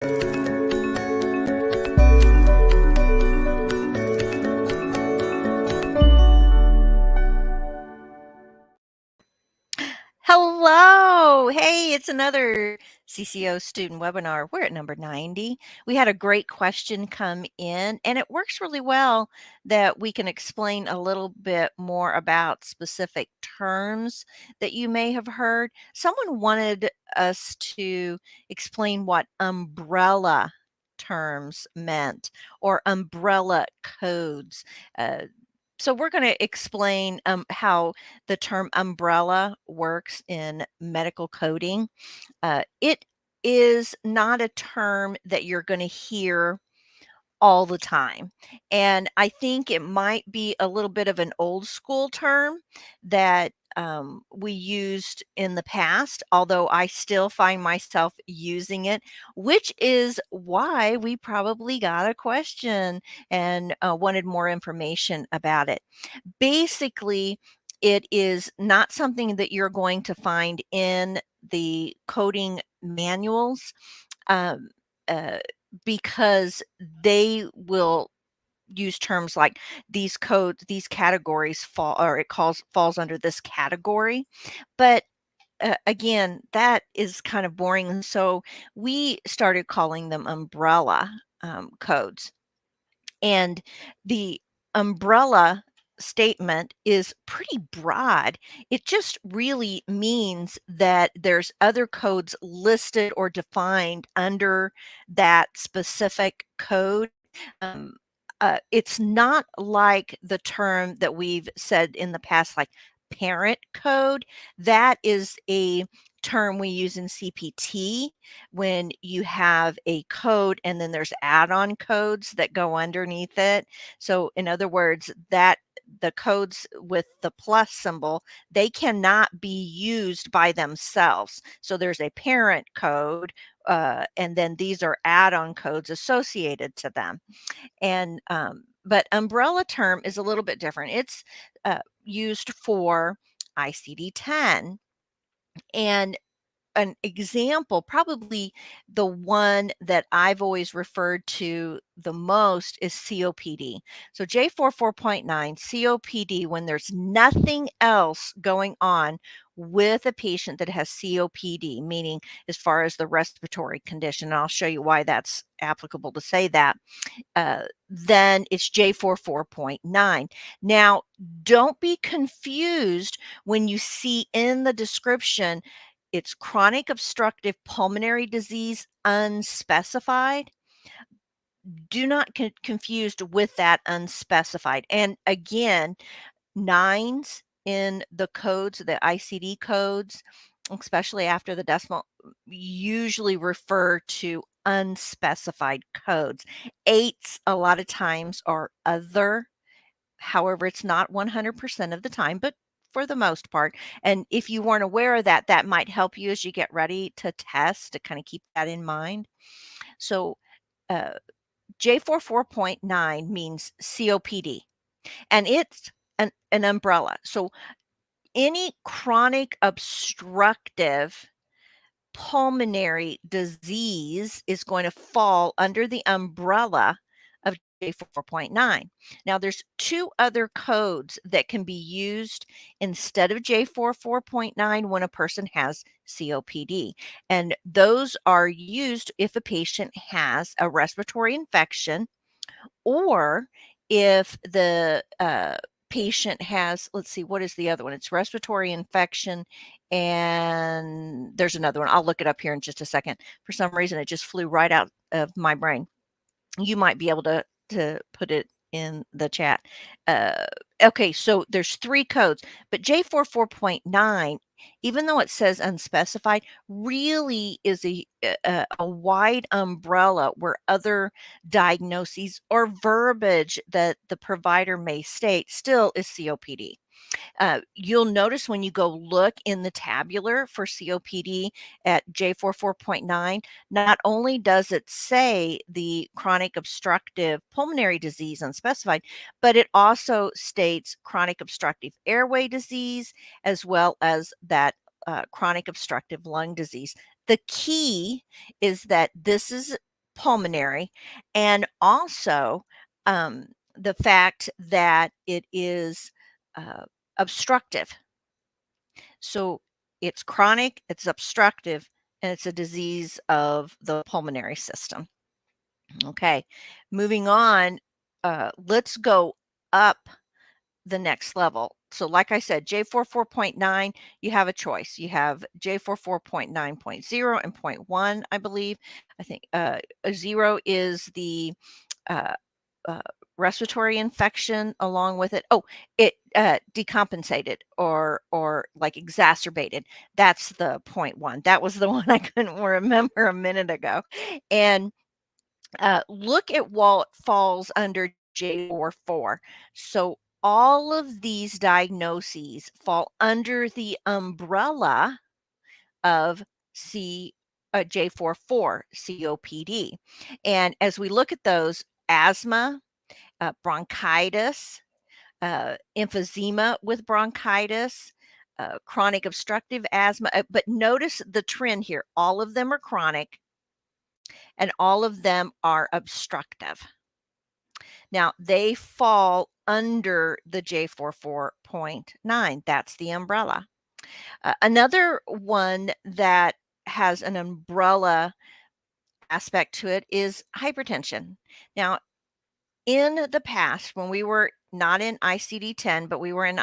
Hello. Hey, it's another CCO student webinar. We're at number 90. We had a great question come in, and it works really well that we can explain a little bit more about specific terms that you may have heard. Someone wanted us to explain what umbrella terms meant or umbrella codes. Uh, so we're going to explain how the term umbrella works in medical coding. It is not a term that you're going to hear all the time. And I think it might be a little bit of an old school term that we used in the past, although I still find myself using it, which is why we probably got a question and wanted more information about it. Basically, it is not something that you're going to find in the coding manuals, um, uh, because they will use terms like these codes, these categories fall, or falls under this category. But again, that is kind of boring. So we started calling them umbrella codes. And the umbrella statement is pretty broad. It just really means that there's other codes listed or defined under that specific code. Um, it's not like the term that we've said in the past, like parent code. That is a term we use in CPT when you have a code and then there's add-on codes that go underneath it. So in other words, that the codes with the plus symbol, they cannot be used by themselves. So there's a parent code, and then these are add-on codes associated to them. And but umbrella term is a little bit different. It's used for ICD-10, and an example, probably the one that I've always referred to the most is COPD. So J44.9, COPD, when there's nothing else going on with a patient that has COPD, meaning as far as the respiratory condition, and I'll show you why that's applicable to say that, then it's J44.9. Now, don't be confused when you see in the description it's chronic obstructive pulmonary disease unspecified. Do not get confused with that unspecified. And again, nines in the codes, the ICD codes, especially after the decimal, usually refer to unspecified codes. Eights a lot of times are other. However, it's not 100% of the time, but for the most part. And if you weren't aware of that, that might help you as you get ready to test to kind of keep that in mind. So uh, J44.9 means COPD, and it's an umbrella. So any chronic obstructive pulmonary disease is going to fall under the umbrella of J44.9. Now, there's two other codes that can be used instead of J44.9 when a person has COPD. And those are used if a patient has a respiratory infection, or if the patient has, let's see, what is the other one? It's respiratory infection, and there's another one. I'll look it up here in just a second. For some reason, it just flew right out of my brain. You might be able to put it in the chat. Uh, okay, so there's three codes, but J44.9, even though it says unspecified, really is a wide umbrella where other diagnoses or verbiage that the provider may state still is COPD. You'll notice when you go look in the tabular for COPD at J44.9, not only does it say the chronic obstructive pulmonary disease unspecified, but it also states chronic obstructive airway disease as well as that chronic obstructive lung disease. The key is that this is pulmonary, and also the fact that it is obstructive. So it's chronic, it's obstructive, and it's a disease of the pulmonary system. Okay, moving on, let's go up the next level. So like I said, J44.9, you have a choice. You have J44.9.0 and point 1, I believe. I think a 0 is the uh, uh, respiratory infection along with it. Oh, it decompensated or like exacerbated. That's the point 1. That was the one I couldn't remember a minute ago. And look at what falls under J44. So all of these diagnoses fall under the umbrella of C J44 COPD. And as we look at those, asthma, bronchitis, emphysema with bronchitis, chronic obstructive asthma. But notice the trend here. All of them are chronic and all of them are obstructive. Now, they fall under the J44.9. That's the umbrella. Another one that has an umbrella aspect to it is hypertension. Now, in the past, when we were not in ICD 10, but we were in